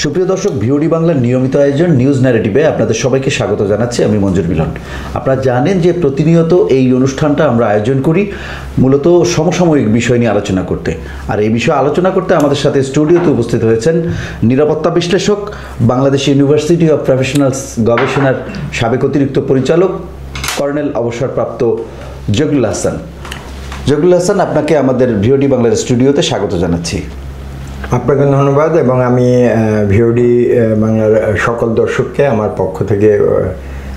সুপ্রিয় দর্শক, ভিওডি বাংলার নিয়মিত আয়োজন নিউজ ন্যারেটিভে আপনাদের সবাইকে স্বাগত জানাচ্ছি। আমি মঞ্জুর মিলন। আপনারা জানেন যে প্রতিনিয়ত এই অনুষ্ঠানটা আমরা আয়োজন করি মূলত সমসাময়িক বিষয় নিয়ে আলোচনা করতে। আর এই বিষয়ে আলোচনা করতে আমাদের সাথে স্টুডিওতে উপস্থিত হয়েছেন নিরাপত্তা বিশ্লেষক, বাংলাদেশ ইউনিভার্সিটি অব প্রফেশনালস গবেষণার সাবেক অতিরিক্ত পরিচালক কর্নেল অবসরপ্রাপ্ত জগলুল হাসান। জগলুল হাসান, আপনাকে আমাদের ভিওডি বাংলার স্টুডিওতে স্বাগত জানাচ্ছি। আপনাকে ধন্যবাদ এবং আমি ভিওডি বাংলার সকল দর্শককে আমার পক্ষ থেকে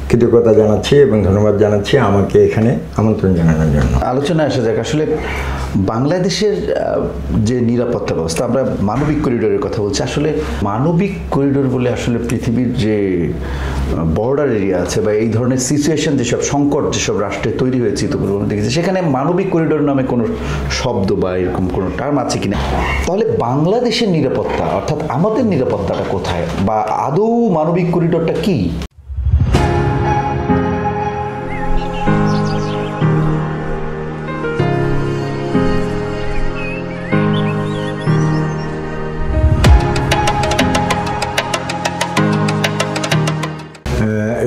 কৃতজ্ঞতা জানাচ্ছি এবং ধন্যবাদ জানাচ্ছি আমাকে এখানে আমন্ত্রণ জানানোর জন্য। আলোচনায় আসা যাক। আসলে বাংলাদেশের যে নিরাপত্তা ব্যবস্থা, আমরা মানবিক করিডোরের কথা বলছি। আসলে মানবিক করিডোর বলে আসলে পৃথিবীর যে বর্ডার এরিয়া আছে বা এই ধরনের সিচুয়েশন, যেসব সংকট যেসব রাষ্ট্রে তৈরি হয়েছে ইতিপূর্বে দেখেছি, সেখানে মানবিক করিডোর নামে কোনো শব্দ বা এরকম কোনো টার্ম আছে কিনা। তাহলে বাংলাদেশের নিরাপত্তা অর্থাৎ আমাদের নিরাপত্তাটা কোথায়, বা আদৌ মানবিক করিডোরটা কি?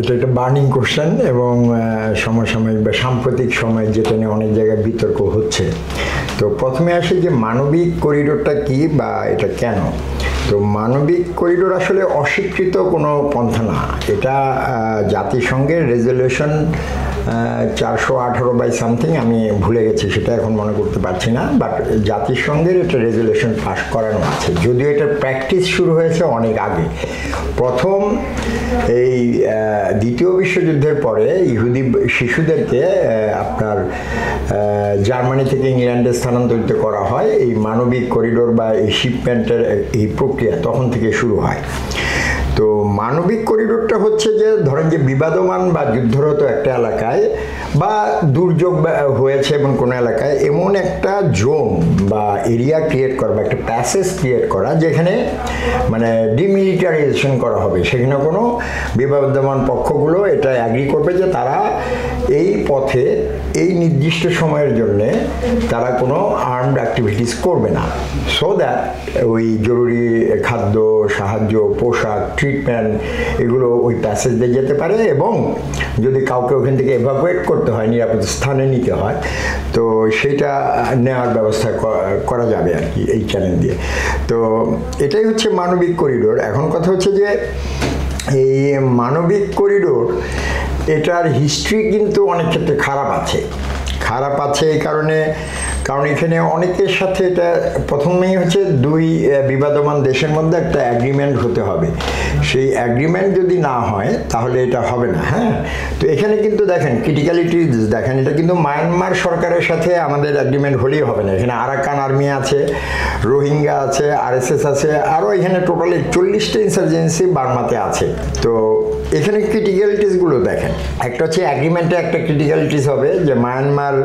এটা একটা বার্নিং কোশ্চেন এবং সমসাময়িক বা সাম্প্রতিক সময় যেটা নিয়ে অনেক জায়গায় বিতর্ক হচ্ছে। তো প্রথমে আসে যে মানবিক করিডোরটা কি বা এটা কেন। তো মানবিক করিডোর আসলে অস্বীকৃত কোনো পন্থা না। এটা জাতিসংঘের রেজলিউশন 418 বাই সামথিং, আমি ভুলে গেছি, সেটা এখন মনে করতে পারছি না, বাট জাতিসংঘের এটা রেজলিউশন পাস করানো আছে, যদিও এটার প্র্যাকটিস শুরু হয়েছে অনেক আগে। প্রথম এই দ্বিতীয় বিশ্বযুদ্ধের পরে ইহুদি শিশুদেরকে আপনার জার্মানি থেকে ইংল্যান্ডে স্থানান্তরিত করা হয়। এই মানবিক করিডোর বা এই শিপমেন্টের এই প্রক্রিয়া তখন থেকে শুরু হয়। তো মানবিক করিডোরটা হচ্ছে যে ধরেন যে বিবাদমান বা যুদ্ধরত একটা এলাকায় বা দুর্যোগ হয়েছে এবং কোনো এলাকায় এমন একটা জোন বা এরিয়া ক্রিয়েট করা বা একটা প্যাসেজ ক্রিয়েট করা যেখানে মানে ডিমিলিটারাইজেশন করা হবে। সেখানে কোনো বিবাদমান পক্ষগুলো এটা অ্যাগ্রি করবে যে তারা এই পথে এই নির্দিষ্ট সময়ের জন্যে তারা কোনো আর্মড অ্যাক্টিভিটিস করবে না, সো দ্যাট ওই জরুরি খাদ্য, সাহায্য, পোশাক, ট্রিটমেন্ট এগুলো ওই প্যাসেজ দিয়ে যেতে পারে এবং যদি কাউকে ওখান থেকে এভাকুয়েট করতে হয়, নিরাপদ স্থানে নিতে হয়, তো সেটা নেওয়ার ব্যবস্থা করা যাবে আর কি এই চ্যানেল দিয়ে। তো এটাই হচ্ছে মানবিক করিডোর। এখন কথা হচ্ছে যে এই মানবিক করিডোর এটার হিস্ট্রি কিন্তু অনেক ক্ষেত্রে খারাপ আছে এই কারণ এখানে অনেকের সাথে এটা প্রথমেই হচ্ছে দুই বিবাদমান দেশের মধ্যে একটা অ্যাগ্রিমেন্ট হতে হবে। সেই অ্যাগ্রিমেন্ট যদি না হয় তাহলে এটা হবে না। হ্যাঁ, তো এখানে কিন্তু দেখেন ক্রিটিক্যালিটি দেখেন, এটা কিন্তু মায়ানমার সরকারের সাথে আমাদের অ্যাগ্রিমেন্ট হলেই হবে না। এখানে আরাকান আর্মি আছে, রোহিঙ্গা আছে, আরএসএস আছে, আরও এখানে টোটালি 40টা ইনসার্জেন্সি বার্মাতে আছে। তো এখানে ক্রিটিক্যালিটিসগুলো দেখেন, একটা হচ্ছে অ্যাগ্রিমেন্টে একটা ক্রিটিক্যালিটিস হবে যে মায়ানমার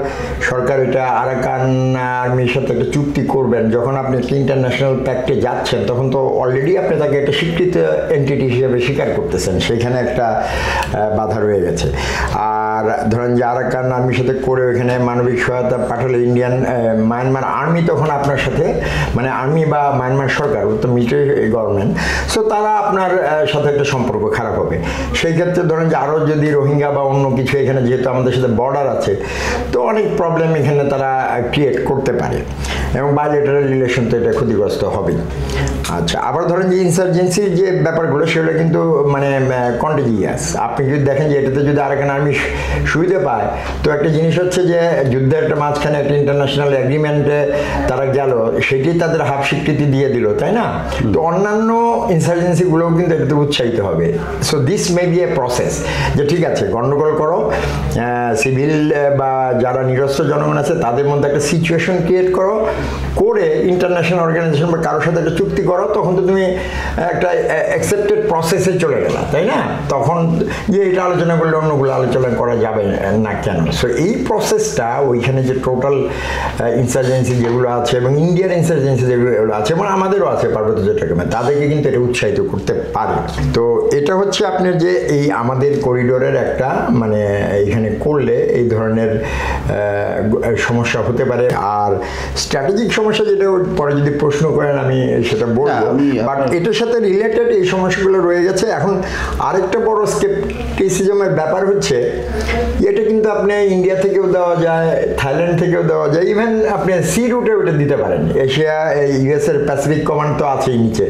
সরকার এটা আরাকান আর্মির সাথে একটা চুক্তি করবেন। যখন আপনি একটা ইন্টারন্যাশনাল প্যাক্টে যাচ্ছেন তখন তো অলরেডি আপনি তাকে একটা স্বীকৃত এন্টিটি হিসেবে স্বীকার করতেছেন, সেখানে একটা বাধা রয়ে গেছে। আর ধরেন যে আরাকান আর্মির সাথে করে ওইখানে মানবিক সহায়তা পাঠালে মায়ানমার আর্মি তখন আপনার সাথে মানে আর্মি বা মায়ানমার সরকার, তো মিলিটারি গভর্নমেন্ট, সো তারা আপনার সাথে একটা সম্পর্ক খারাপ হবে। সেই ক্ষেত্রে ধরেন যে আরও যদি রোহিঙ্গা বা অন্য কিছু এখানে যেহেতু আমাদের সাথে বর্ডার আছে, তো অনেক প্রবলেম এখানে তারা ক্রিয়েট করতে পারে এবং বাইলেটারাল রিলেশন তো এটা ক্ষতিগ্রস্ত হবে। আচ্ছা, আবার ধরেন যে ইনসার্জেন্সির যে ব্যাপারগুলো সেগুলো কিন্তু মানে কন্টিজিয়াস। আপনি যদি দেখেন যে এটাতে যদি আরাকান আর্মি সুবিধা পায়, তো একটা জিনিস হচ্ছে যে যুদ্ধের একটা মাঝখানে একটা ইন্টারন্যাশনাল এগ্রিমেন্টে তারা গেল, সেটি তাদের হাফ স্বীকৃতি দিয়ে দিল, তাই না? তো অন্যান্য ইনসার্জেন্সিগুলোও কিন্তু এটাতে উৎসাহিত হবে। So this may B a process যে ঠিক আছে গণ্ডগোল করো, সিভিল বা যারা নিরস্ত্র জনগণ আছে তাদের মধ্যে একটা সিচুয়েশন ক্রিয়েট করো, করে ইন্টারন্যাশনাল অর্গানাইজেশন বা কারোর সাথে একটা চুক্তি করো, তখন তো তুমি একটা অ্যাকসেপ্টেড প্রসেসে চলে গেলা, তাই না? তখন যে এটা আলোচনা করলে অন্যগুলো আলোচনা করা যাবে না কেন? সো এই প্রসেসটা ওইখানে যে টোটাল ইনসার্জেন্সি যেগুলো আছে এবং ইন্ডিয়ান ইনসার্জেন্সি যেগুলো আছে এবং আমাদেরও আছে পার্বত্য চট্টগ্রামে, তাদেরকে কিন্তু এটা উৎসাহিত করতে পারে। তো এটা হচ্ছে আপনার যে এই আমাদের করিডোরের একটা মানে এখানে করলে এই ধরনের সমস্যা হতে পারে। আর স্ট্র্যাটেজিক সমস্যা যেটা পরে যদি প্রশ্ন করেন আমি সেটা বলবো, বাট এটার সাথে রিলেটেড এই সমস্যাগুলো রয়ে গেছে। এখন আরেকটা বড় স্কেপটিসিজমের ব্যাপার হচ্ছে এটা কিন্তু আপনি ইন্ডিয়া থেকেও দেওয়া যায়, থাইল্যান্ড থেকেও দেওয়া যায়, ইভেন আপনি সি রুটে ওটা দিতে পারেন। এশিয়া ইউএস এর প্যাসিফিক কমান্ড তো আছেই নিচে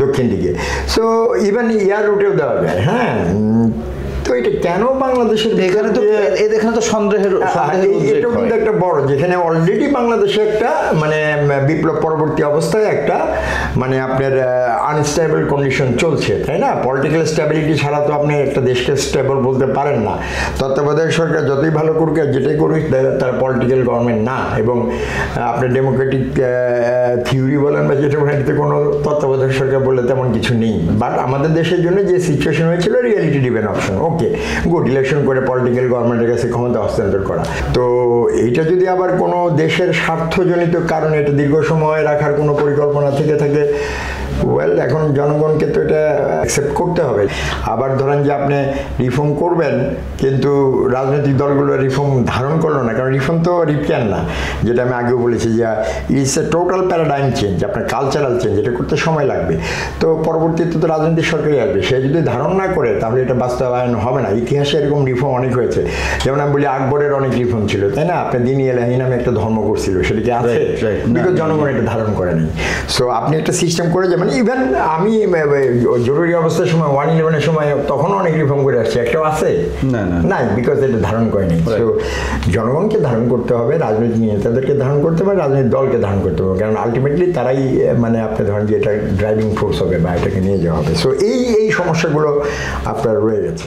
দক্ষিণ দিকে, সো ইভেন এয়ার রুটেও দেওয়া যায়। হ্যাঁ, তো এটা কেন বাংলাদেশের এখানে তো সন্দেহের এটা কিন্তু একটা বড়, যেখানে অলরেডি বাংলাদেশে একটা মানে বিপ্লব পরবর্তী অবস্থায় একটা মানে আপনার আনস্টেবল কন্ডিশন চলছে, তাই না? পলিটিক্যাল স্টেবিলিটি ছাড়া তো আপনি একটা দেশকে স্টেবল বলতে পারেন না। তত্ত্বাবধায়ক সরকার যতই ভালো করুক যেটাই করুক তার পলিটিক্যাল গভর্নমেন্ট না, এবং আপনার ডেমোক্রেটিক থিওরি বলেন বা যেটা বলেন এটাতে কোনো তত্ত্বাবধায়ক সরকার বলে তেমন কিছু নেই। বাট আমাদের দেশের জন্য যে সিচুয়েশন হয়েছিল reality depend option, okay good, election করে পলিটিক্যাল গভর্নমেন্টের কাছে ক্ষমতা হস্তান্তর করা। তো এইটা যদি আবার কোনো দেশের স্বার্থজনিত কারণে এটা দীর্ঘ সময় রাখার কোনো পরিকল্পনা থেকে থাকে, ওয়েল এখন জনগণকে তো এটা অ্যাকসেপ্ট করতে হবে। আবার ধরেন যে আপনি রিফর্ম করবেন কিন্তু রাজনৈতিক দলগুলো রিফর্ম ধারণ করলো না, কারণ রিফর্ম তো রিপক্যান না, যেটা আমি আগেও বলেছি যে it's a total paradigm change, আপনার কালচারাল চেঞ্জ, এটা করতে সময় লাগবে। তো পরবর্তীতে তো রাজনৈতিক সরকারই আসবে, সে যদি ধারণ না করে তাহলে এটা বাস্তবায়ন হবে না। ইতিহাসে এরকম রিফর্ম অনেক হয়েছে, যেমন আমি বলি আকবরের অনেক রিফর্ম ছিল, তাই না? আপনি দিন এলাহি নামে একটা ধর্ম করছিল, সেটা কি আছে? বিকজ জনগণ এটা ধারণ করে নেই। সো আপনি একটা সিস্টেম করে যাবেন। ইভেন আমি জরুরি অবস্থার সময় 111-এর সময় তখনও অনেক রিফর্ম করে আসছি, একটাও আছে না, বিকজ এটা ধারণ করেনি। তো জনগণকে ধারণ করতে হবে, রাজনৈতিক নেতাদেরকে ধারণ করতে হবে, রাজনৈতিক দলকে ধারণ করতে হবে, কারণ আলটিমেটলি তারাই মানে আপনি ধরেন যে এটা ড্রাইভিং ফোর্স হবে বা এটাকে নিয়ে যাওয়া হবে। সো এই সমস্যাগুলো আপনার রয়ে গেছে।